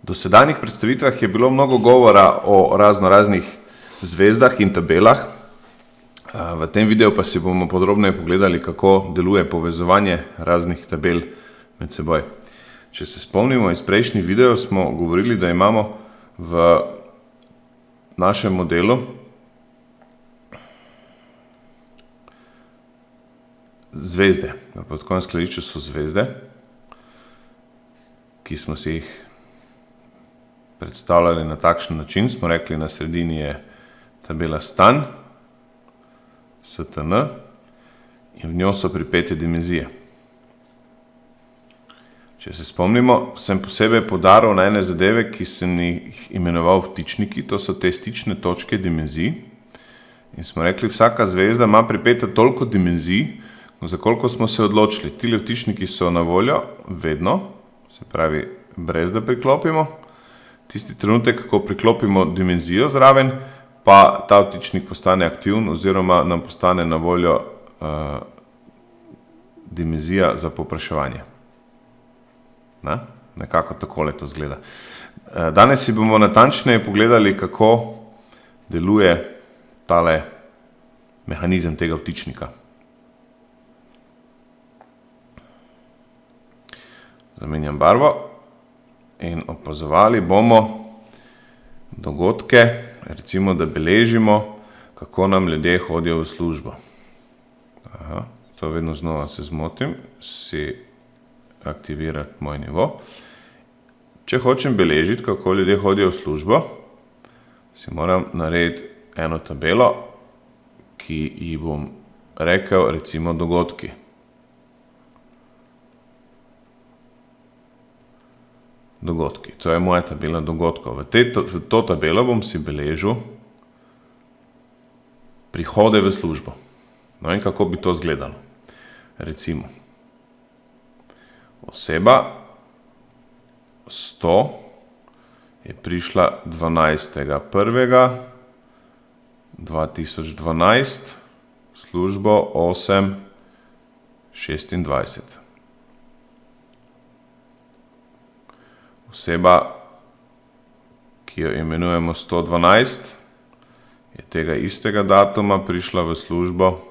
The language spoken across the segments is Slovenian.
V dosedanjih predstavitvah je bilo mnogo govora o raznih zvezdah in tabelah. V tem videu pa si bomo podrobneje pogledali, kako deluje povezovanje raznih tabel med seboj. Če se spomnimo iz prejšnjih videov, smo govorili, da imamo v našem modelu zvezde. V podkovnem skladišču so zvezde, ki smo si jih predstavljali na takšen način. Smo rekli, na sredini je tabela stan, STN, in v njo so pripete dimenzije. Če se spomnimo, sem posebej poudaril na ene zadeve, ki sem jih imenoval vtičniki. To so te stične točke dimenzij. In smo rekli, vsaka zvezda ima pripeta toliko dimenzij, za koliko smo se odločili. Tile vtičniki so na voljo vedno, se pravi, brez da priklopimo. Tisti trenutek, ko priklopimo dimenzijo zraven, pa ta vtičnik postane aktiven oziroma nam postane na voljo dimenzija za povpraševanje. Nekako takole to izgleda. Danes si bomo natančneje pogledali, kako deluje tale mehanizem tega vtičnika. Zamenjam barvo in opazovali bomo dogodke, recimo, da beležimo, kako nam ljudje hodijo v službo. To vedno znova se zmotim, si aktivirati moj nivo. Če hočem beležiti, kako ljudje hodijo v službo, si moram narediti eno tabelo, ki ji bom rekel, recimo, dogodki. Dogodki. To je moja tabela dogodkov. V to tabelo bom si beležil prihode v službo. No in kako bi to izgledalo. Recimo, oseba 100 je prišla 12.1.2012 v službo 8.26. Oseba, ki jo imenujemo 112, je tega istega datuma prišla v službo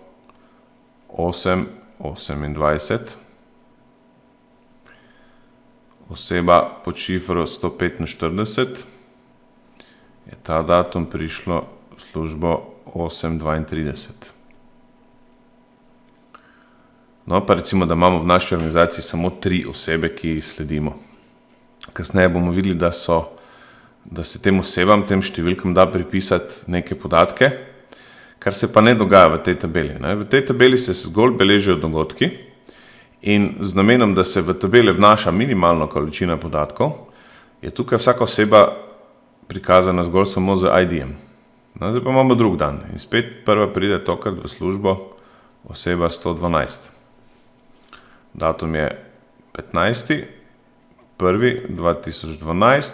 8.28. Oseba pod šifro 145 je ta datum prišlo v službo 8.32. No, pa recimo, da imamo v naši organizaciji samo 3 osebe, ki jih sledimo. Kasneje bomo videli, da se tem osebam, tem številkam da pripisati neke podatke, kar se pa ne dogaja v tej tabeli. V tej tabeli se zgolj beležijo dogodki in z namenom, da se v tabele vnaša minimalna količina podatkov, je tukaj vsaka oseba prikazana zgolj samo z ID-jem. Zdaj pa imamo drug dan in spet prva pride tokrat v službo oseba 112. Datum je 15.1.2012,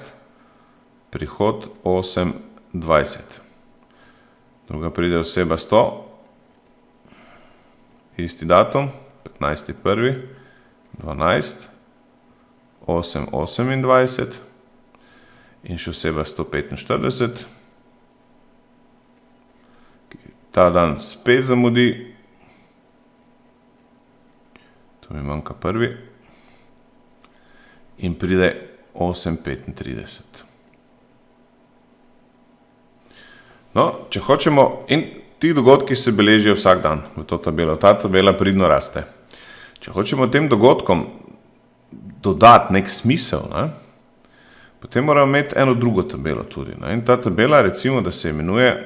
prihod 8.20. Druga pride oseba 100, isti datum, 15.1.12, 8.28 in še oseba 145. Ta dan spet zamudi, tu mi manjka prvi, in pride 8.35. No, če hočemo, in ti dogodki se beležijo vsak dan v to tabelo. Ta tabela pridno raste. Če hočemo tem dogodkom dodati nek smisel, potem moramo imeti eno drugo tabelo tudi. In ta tabela, recimo, da se imenuje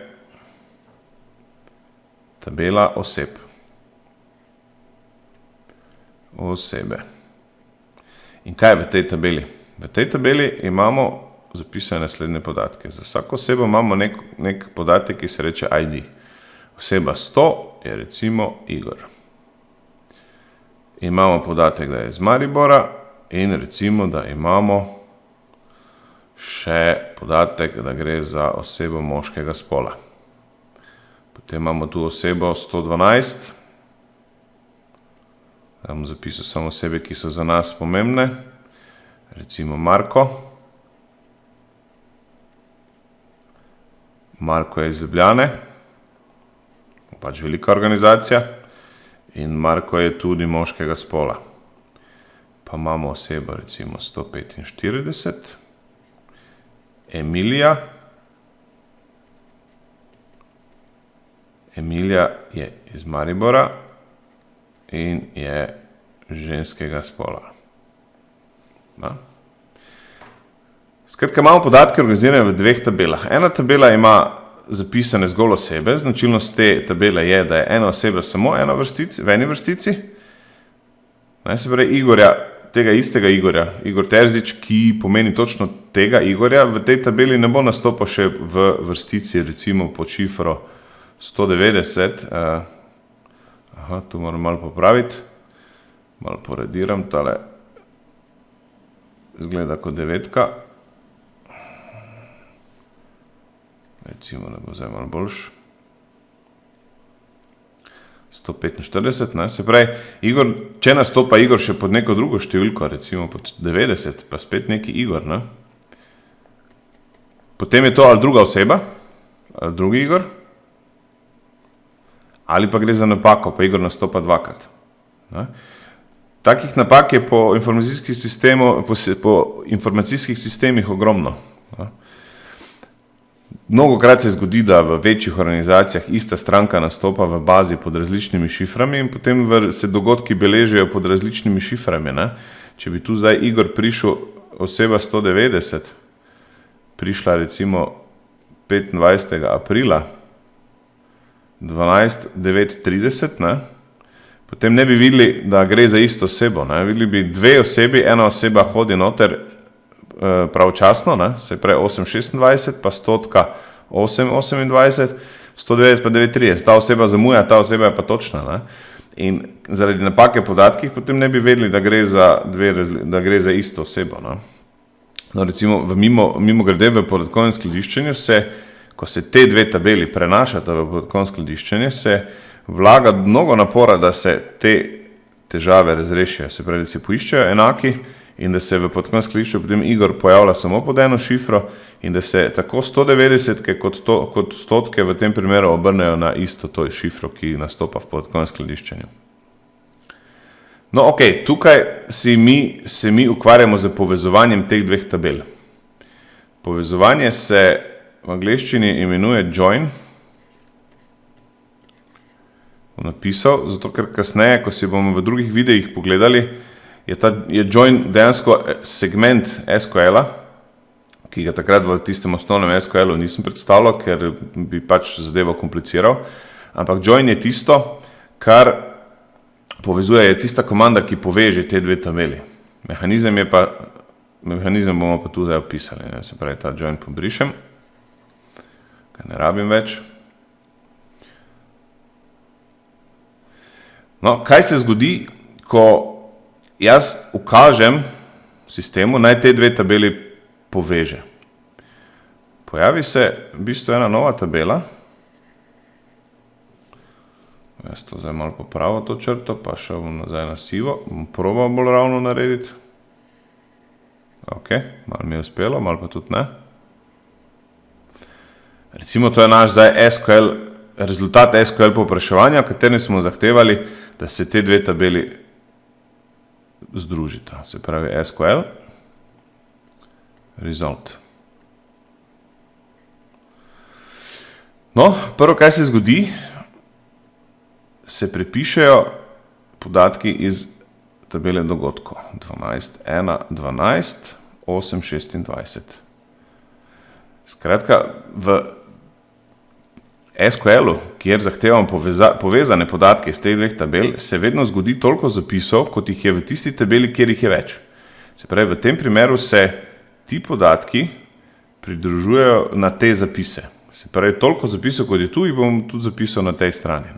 tabela oseb. Osebe. In kaj je v tej tabeli? V tej tabeli imamo zapisane naslednje podatke. Za vsako osebo imamo nek podatek, ki se reče ID. Oseba 100 je recimo Igor. Imamo podatek, da je iz Maribora in recimo, da imamo še podatek, da gre za osebo moškega spola. Potem imamo tu osebo 112. Da bom zapisal samo osebe, ki so za nas pomembne. Recimo Marko. Marko je iz Ljubljane, pač velika organizacija, in Marko je tudi moškega spola. Pa imamo osebo recimo 145, Emilija je iz Maribora in je ženskega spola. Skratka, imamo podatke organizirane v dveh tabelah. Ena tabela ima zapisane zgolj osebe, značilnost te tabele je, da je ena oseba samo v eni vrstici. Se pravi tega istega Igorja, Igor Terzič, ki pomeni točno tega Igorja, v tej tabeli ne bo nastopal še v vrstici, recimo pod šifro 190. Tu moram malo popraviti, malo porediram, tale izgleda kot 9. Recimo, da bo zdaj malo boljš. 145, se pravi, če nastopa Igor še pod neko drugo številko, recimo pod 90, pa spet neki Igor, potem je to ali druga oseba, ali drugi Igor, ali pa gre za napako, pa Igor nastopa dvakrat. Takih napak je po informacijskih sistemih ogromno. Mnogokrat se zgodi, da v večjih organizacijah ista stranka nastopa v bazi pod različnimi šiframi in potem se dogodki beležijo pod različnimi šiframi. Če bi tu zdaj Igor prišel, oseba 190, prišla recimo 25. aprila 12.9.30, potem ne bi videli, da gre za isto osebo. Videli bi dve osebi, ena oseba hodi noter pravočasno, se pravi 8.26, pa 8.28, 190 pa 9.30. Ta oseba zamuja, ta oseba je pa točna. In zaradi napake podatkih potem ne bi vedeli, da gre za isto osebo. Recimo, mimogrede v podatkovnem skladiščenju ko se te dve tabeli prenašata v podatkovno skladiščenje, se vlaga mnogo napora, da se te težave razrešijo. Se pravi, da se poiščejo enaki in da se v podatkovnem skladišču potem Igor pojavlja samo pod eno šifro in da se tako 190 kot stotke v tem primeru obrnejo na isto to šifro, ki nastopa v podatkovnem skladiščenju. No, tukaj se mi ukvarjamo z povezovanjem teh dveh tabel. Povezovanje se v angleščini imenuje join. Bom napisal, zato ker kasneje, ko si bomo v drugih videih pogledali, je join dejansko segment SQL-a, ki ga takrat v tistem osnovnem SQL-u nisem predstavljal, ker bi pač zadevo kompliciral. Ampak join je tisto, kar povezuje, je tista komanda, ki poveže te dve tabeli. Mehanizem bomo pa tudi opisali. Se pravi, ta join pobrišem, kaj ne rabim več. No, kaj se zgodi, ko jaz ukažem sistemu, naj te dve tabeli poveže. Pojavi se v bistvu ena nova tabela. Jaz to zdaj malo popravil to črto, pa šel bom nazaj na sivo. Bom probal bolj ravno narediti. Malo mi je uspelo, malo pa tudi ne. Recimo, to je naš zdaj rezultat SQL povpraševanja, v katerem smo zahtevali, da se te dve tabeli združita. Se pravi SQL result. No, prvo, kaj se zgodi, se prepišejo podatki iz tabele dogodkov. 12.1.12, 8.26. Skratka, v SQL-u, kjer zahtevam povezane podatke iz teh dveh tabel, se vedno zgodi toliko zapisov, kot jih je v tisti tabeli, kjer jih je več. Se pravi, v tem primeru se ti podatki pridružujejo na te zapise. Se pravi, toliko zapisov, kot je tu, jih bom tudi zapisal na tej strani.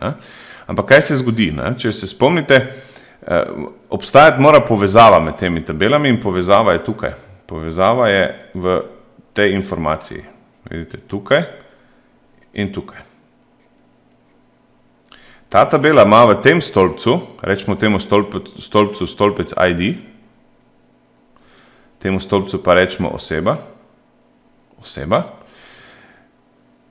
Ampak kaj se zgodi? Če se spomnite, obstajati mora povezava med temi tabelami in povezava je tukaj. Povezava je v tej informaciji. Vidite, tukaj in tukaj. Ta tabela ima v tem stolpcu, rečemo temu stolpcu stolpec ID, temu stolpcu pa rečemo oseba.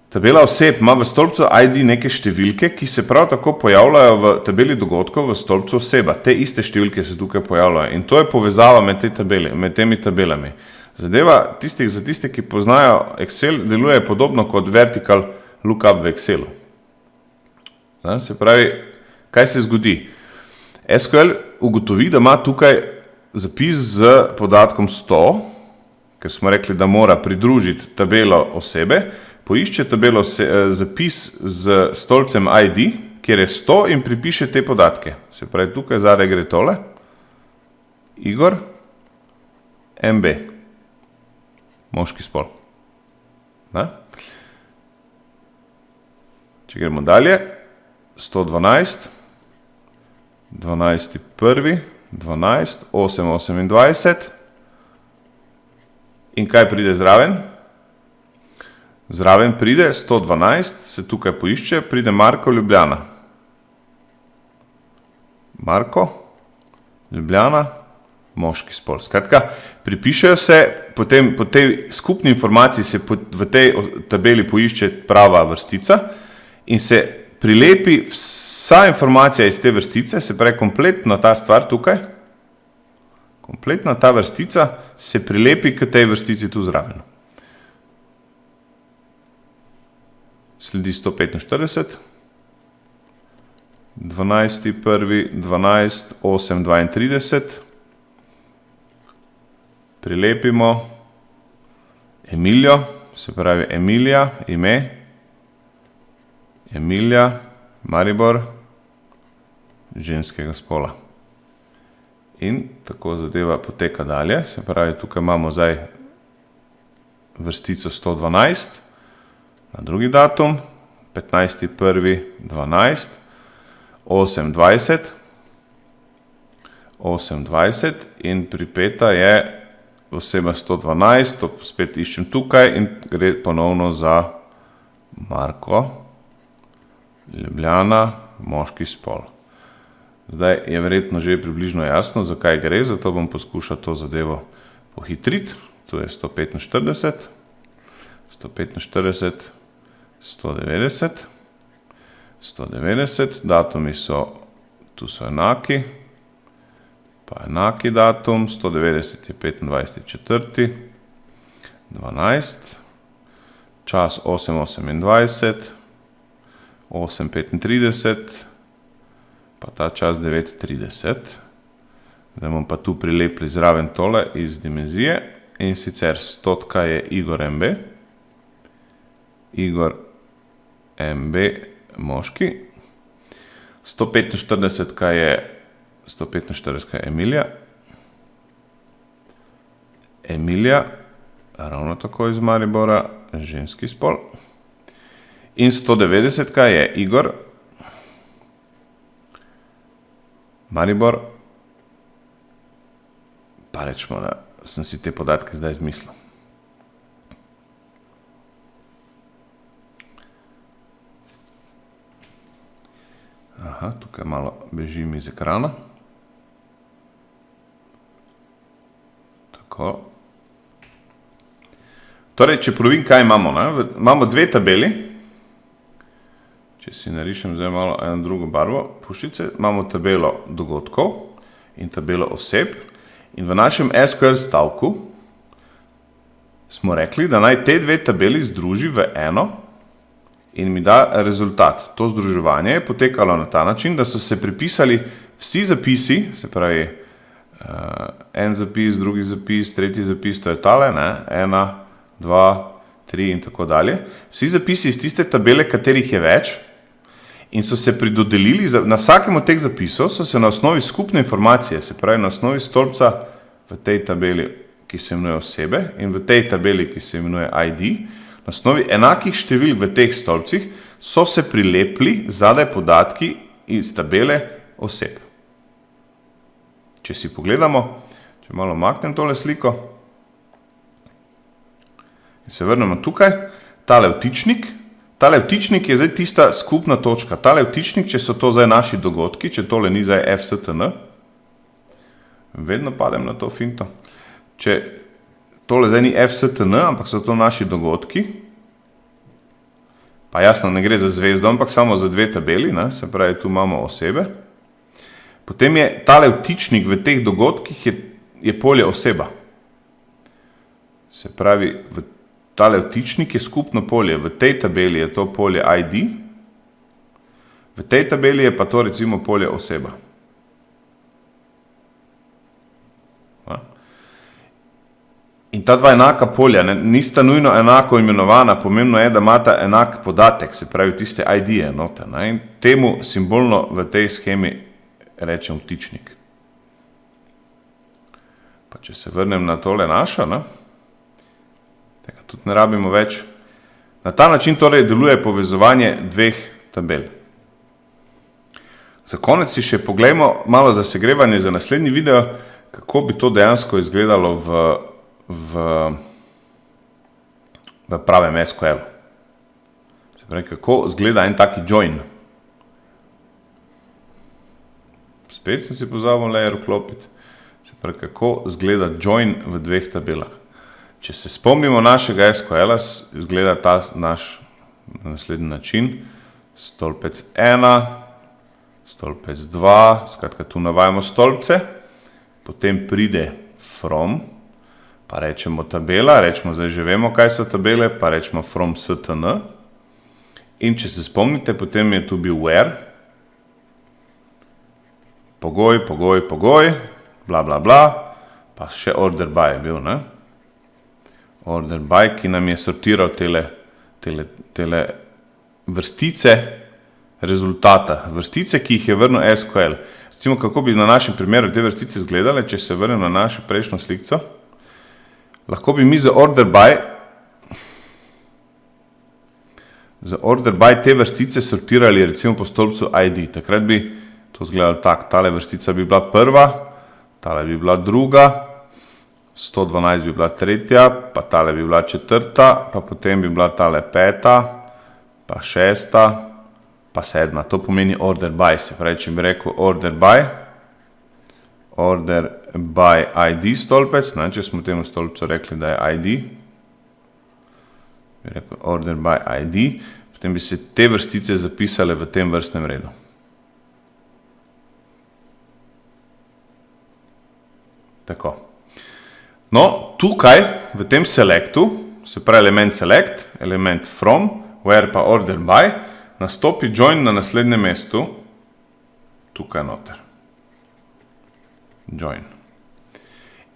Tabela oseb ima v stolpcu ID neke številke, ki se prav tako pojavljajo v tabeli dogodkov v stolpcu oseba. Te iste številke se tukaj pojavljajo in to je povezava med temi tabelami. Zadeva za tiste, ki poznajo Excel, deluje podobno kot vertical lookup v Excelu. Se pravi, kaj se zgodi? SQL ugotovi, da ima tukaj zapis z podatkom 100, ker smo rekli, da mora pridružiti tabelo osebe, poišče zapis z stolpcem ID, kjer je 100 in pripiše te podatke. Se pravi, tukaj zadaj gre tole. Igor MB. Moški spol. Če gremo dalje, 112, 12. 1. 12, 8, 28. In kaj pride zraven? Zraven pride 112, se tukaj poišče, pride Marko Ljubljana. Marko Ljubljana, moški spol. Skratka, pripišejo se, potem po tej skupni informaciji se v tej tabeli poišče prava vrstica in se prilepi vsa informacija iz te vrstice, se pravi kompletna ta stvar tukaj, kompletna ta vrstica se prilepi k tej vrstici tu zraven. Sledi 145, 12. 1. 12, 8, 32, prilepimo Emilijo, se pravi Emilija, ime, Emilija, Maribor, ženskega spola. In tako zadeva poteka dalje, se pravi tukaj imamo zdaj vrstico 112, na drugi datum, 15. 1. 12, 8, 20, 8, 20 in pripeta je oseba 112, to spet iščem tukaj in gre ponovno za Marko Ljubljana, moški spol. Zdaj je verjetno že približno jasno, zakaj gre, zato bom poskušal to zadevo pohitriti. Tu je 145, 145, 190, 190, datumi tu so enaki, pa enaki datum, 190 je 25. 4. 12, čas 8.28, 8.35, pa ta čas 9.30. Zdaj bomo pa tu prilepili zraven tole iz dimenzije in sicer 100 je Igor MB, Igor MB moški, 145 je Emilija, Emilija, ravno tako iz Maribora, ženski spol, in 190 je Igor, Maribor, pa rečemo, da sem si te podatke zdaj izmislil. Aha, tukaj malo bežim iz ekrana. Tako. Torej, če provim, kaj imamo, imamo dve tabeli. Če si narišem zdaj malo eno drugo barvo puščice, imamo tabelo dogodkov in tabelo oseb. In v našem SQL stavku smo rekli, da naj te dve tabeli združi v eno in mi da rezultat. To združevanje je potekalo na ta način, da so se pripisali vsi zapisi, se pravi en zapis, drugi zapis, tretji zapis, to je tale, 1, 2, 3 in tako dalje. Vsi zapisi iz tiste tabele, katerih je več, in so se pridodelili, na vsakem od teh zapisov so se na osnovi skupne informacije, se pravi na osnovi stolpca v tej tabeli, ki se imenuje osebe, in v tej tabeli, ki se imenuje ID, na osnovi enakih števil v teh stolpcih so se prilepili zadaj podatki iz tabele oseb. Če si pogledamo, če malo maknem tole sliko in se vrnemo tukaj, tale vtičnik je zdaj tista skupna točka. Tale vtičnik, če so to zdaj naši dogodki, če tole ni zdaj FSTN, vedno padem na to finto. Če tole zdaj ni FSTN, ampak so to naši dogodki, pa jasno ne gre za zvezdo, ampak samo za dve tabeli, ne? Se pravi, tu imamo osebe. Potem je tale vtičnik v teh dogodkih je polje oseba. Se pravi, tale vtičnik je skupno polje. V tej tabeli je to polje ID, v tej tabeli je pa to recimo polje oseba. In ta dva enaka polja nista nujno enako imenovana, pomembno je, da imata enak podatek, se pravi tiste ID-je noter. In temu simbolno v tej schemi rečem vtičnik. Pa če se vrnem na tole našo, tega tudi ne rabimo več. Na ta način torej deluje povezovanje dveh tabel. Za konec si še poglejmo malo za segrevanje za naslednji video, kako bi to dejansko izgledalo v pravem SQL. Se pravi, kako izgleda en taki join. Spet sem si pozabil layer vklopiti. Se pravi, kako izgleda join v dveh tabelah. Če se spomnimo našega SQL-a, izgleda ta naš na naslednji način. Stolpec 1, stolpec 2, skratka tu navajamo stolpce, potem pride from, pa rečemo tabela, rečemo zdaj že vemo, kaj so tabele, pa rečemo from stn. In če se spomnite, potem je tu bil where, pogoj, bla, bla, bla, pa še order by je bil, ne? Order by, ki nam je sortiral tele vrstice rezultata, vrstice, ki jih je vrnil SQL. Recimo, kako bi na našem primeru te vrstice izgledale, če se vrnem na našo prejšnjo slikco. Lahko bi mi za order by te vrstice sortirali recimo po stolpcu ID. Takrat bi to izgledalo tako, tale vrstica bi bila prva, tale bi bila druga, 112 bi bila tretja, pa tale bi bila četrta, pa potem bi bila tale peta, pa šesta, pa sedma. To pomeni order by, se pravi, če bi rekel order by ID stolpec, če smo temu stolpcu rekli, da je ID, bi rekel order by ID, potem bi se te vrstice zapisale v tem vrstnem redu. Tako. No, tukaj, v tem selectu, se pravi element select, element from, where pa order by, nastopi join na naslednjem mestu, tukaj noter. Join.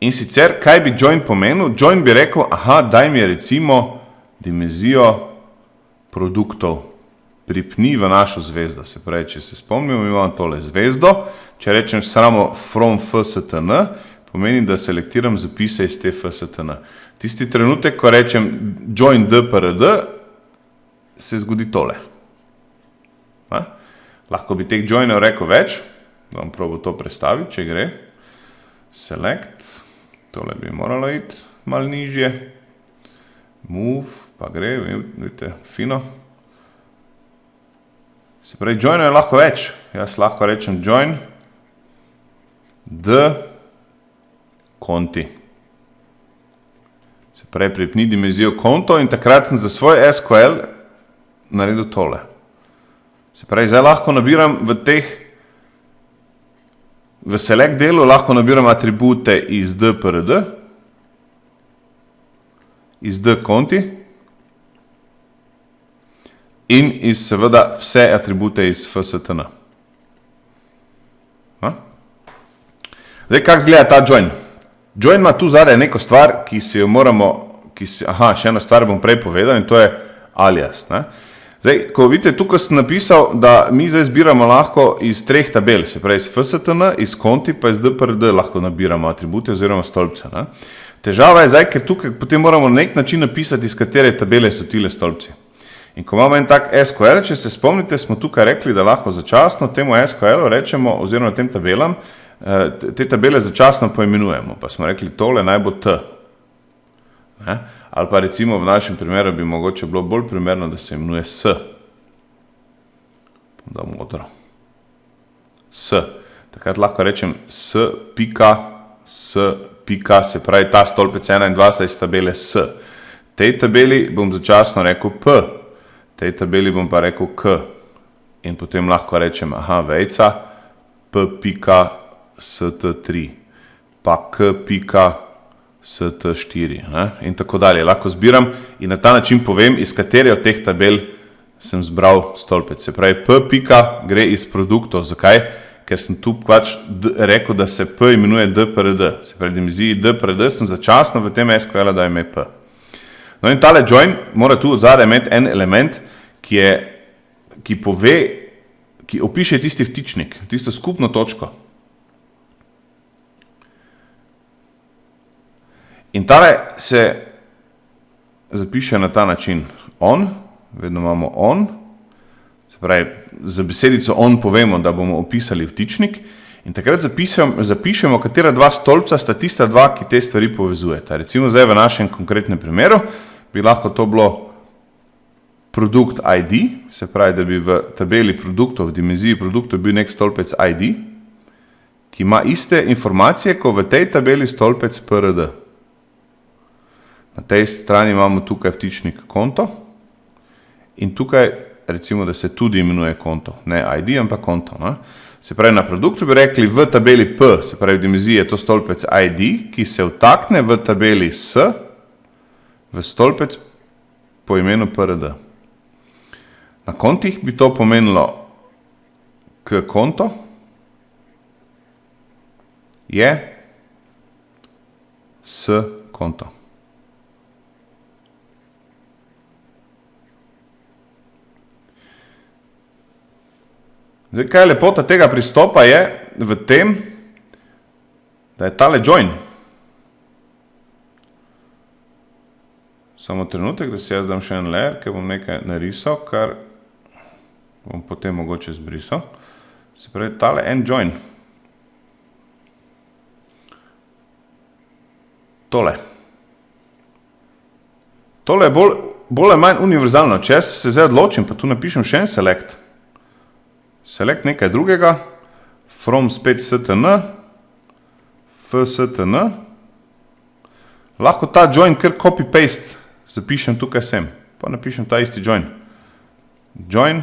In sicer, kaj bi join pomenil? Join bi rekel, daj mi recimo dimenzijo produktov, pripni v našo zvezdo. Se pravi, če se spomnimo, imamo tole zvezdo, če rečem samo from fstn, pomeni, da selektiram zapise iz te fstn. Tisti trenutek, ko rečem join dprd, se zgodi tole. Lahko bi teh joinov rekel več, da bom probal to prestaviti, če gre. Select, tole bi moralo iti malo nižje. Move, pa gre, vidite, fino. Se pravi, joinov je lahko več. Jaz lahko rečem join konti. Se pravi, pripni dimenzijo konto in takrat sem za svoj SQL naredil tole. Se pravi, zdaj lahko nabiram v select delu lahko nabiram atribute iz dprd, iz dkonti in iz seveda vse atribute iz fstn. Zdaj, kako izgleda ta join? Join ima tu zadaj neko stvar, ki si jo moramo, še eno stvar bom prej povedal in to je alias. Zdaj, ko vidite, tukaj sem napisal, da mi zdaj zbiramo lahko iz treh tabel, se pravi iz fstn, iz konti, pa iz dprd lahko nabiramo atribute oziroma stolpce. Težava je zdaj, ker tukaj potem moramo na nek način napisati, iz katere tabele so tile stolpci. In ko imamo en tak SQL, če se spomnite, smo tukaj rekli, da lahko začasno temu SQL-u rečemo, oziroma tem tabelam, te tabele začasno poimenujemo. Pa smo rekli, tole naj bo T. Ali pa recimo v našem primeru bi mogoče bilo bolj primerno, da se imenuje S. Da modro. S. Takrat lahko rečem S pika, se pravi ta stolpec 1 in 2 sta iz tabele S. Tej tabeli bom začasno rekel P. tej tabeli bom pa rekel k in potem lahko rečem, vejca p pika st3 pa k pika st4 in tako dalje. Lahko zbiram in na ta način povem, iz katere od teh tabel sem zbral stolpec. Se pravi, p pika gre iz produktov. Zakaj? Ker sem tu pač rekel, da se p imenuje dprd. Se pravi, dimenziji dprd sem začasno v tem SQL-a da ime p. No in tale join mora tu od zadaj imeti en element, ki opiše tisti vtičnik, tisto skupno točko. In tale se zapiše na ta način. On, vedno imamo on, se pravi, za besedico on povemo, da bomo opisali vtičnik in takrat zapišemo, katera dva stolpca sta tista dva, ki te stvari povezujeta. Recimo zdaj v našem konkretnem primeru bi lahko to bilo produkt ID, se pravi, da bi v tabeli produktov, v dimenziji produktov bil nek stolpec ID, ki ima iste informacije, kot v tej tabeli stolpec PRD. Na tej strani imamo tukaj vtičnik konto in tukaj recimo, da se tudi imenuje konto, ne ID, ampak konto. Se pravi, na produktu bi rekli v tabeli P, se pravi, v dimenziji je to stolpec ID, ki se vtakne v tabeli S v stolpec po imenu PRD. Na kontih bi to pomenilo k konto je s konto. Zdaj, kaj je lepota tega pristopa je v tem, da je tale join. Samo trenutek, da si jaz dam še en layer, ker bom nekaj narisal, kar bom potem mogoče zbrisal. Se pravi, tale en join. Tole. Tole je bolj manj univerzalno. Če jaz se zdaj odločim, pa tu napišem še en select. Select nekaj drugega, from spet stn, fstn. Lahko ta join kar copy-paste zapišem tukaj sem. Pa napišem ta isti join. Join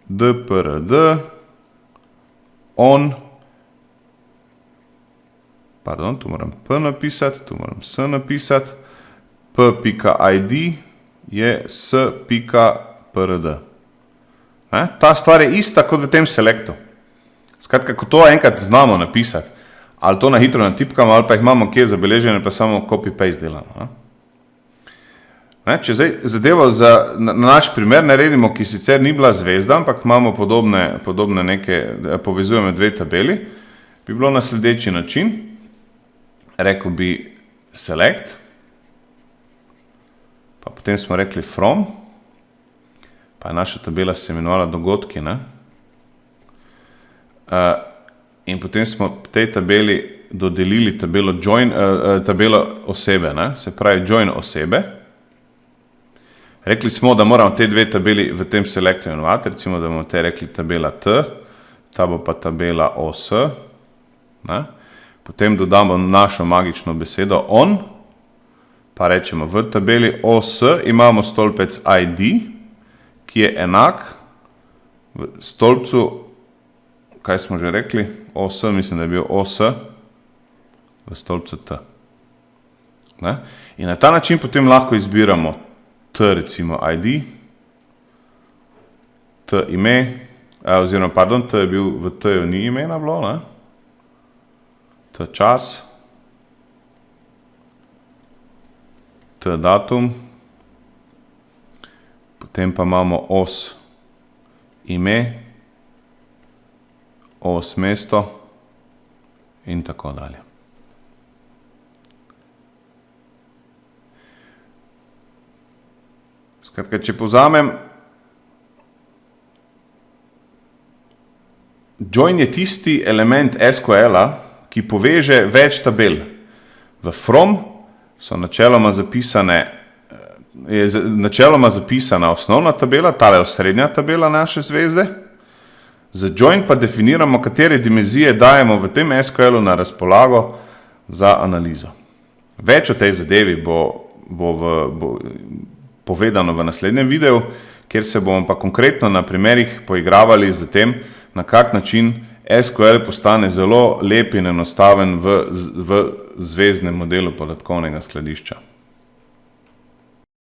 dprd on, pardon, tu moram p napisati, tu moram s napisati, p.id je s.prd. Ta stvar je ista kot v tem selektu. Skratka, ko to enkrat znamo napisati, ali to na hitro natipkamo, ali pa jih imamo kje zabeležene, pa samo copy-paste delamo. Če zdaj zadevo na naš primer naredimo, ki sicer ni bila zvezda, ampak imamo podobne neke, povezujemo dve tabeli, bi bilo na sledeči način. Rekel bi select, pa potem smo rekli from, pa je naša tabela se imenovala dogodki, in potem smo tej tabeli dodelili tabelo osebe, se pravi join osebe. Rekli smo, da moramo te dve tabeli v tem selektu imenovati, recimo, da bomo te rekli tabela T, ta bo pa tabela OS. Potem dodamo našo magično besedo on, pa rečemo v tabeli OS imamo stolpec ID, ki je enak v stolpcu, kaj smo že rekli, OS, mislim, da je bil OS v stolpcu T. In na ta način potem lahko izbiramo T, recimo ID, T ime, oziroma, pardon, T je bil, v T-ju ni imena bilo, T čas, T datum, potem pa imamo os ime, os mesto in tako dalje. Skratka, če povzamem, join je tisti element SQL-a, ki poveže več tabel. V from so načeloma zapisana osnovna tabela, tale osrednja tabela naše zvezde. Za join pa definiramo, katere dimenzije dajemo v tem SQL-u na razpolago za analizo. Več o tej zadevi povedano v naslednjem videu, kjer se bomo pa konkretno na primerih poigravali z tem, na kak način SQL postane zelo lep in enostaven v zvezdnem modelu podatkovnega skladišča.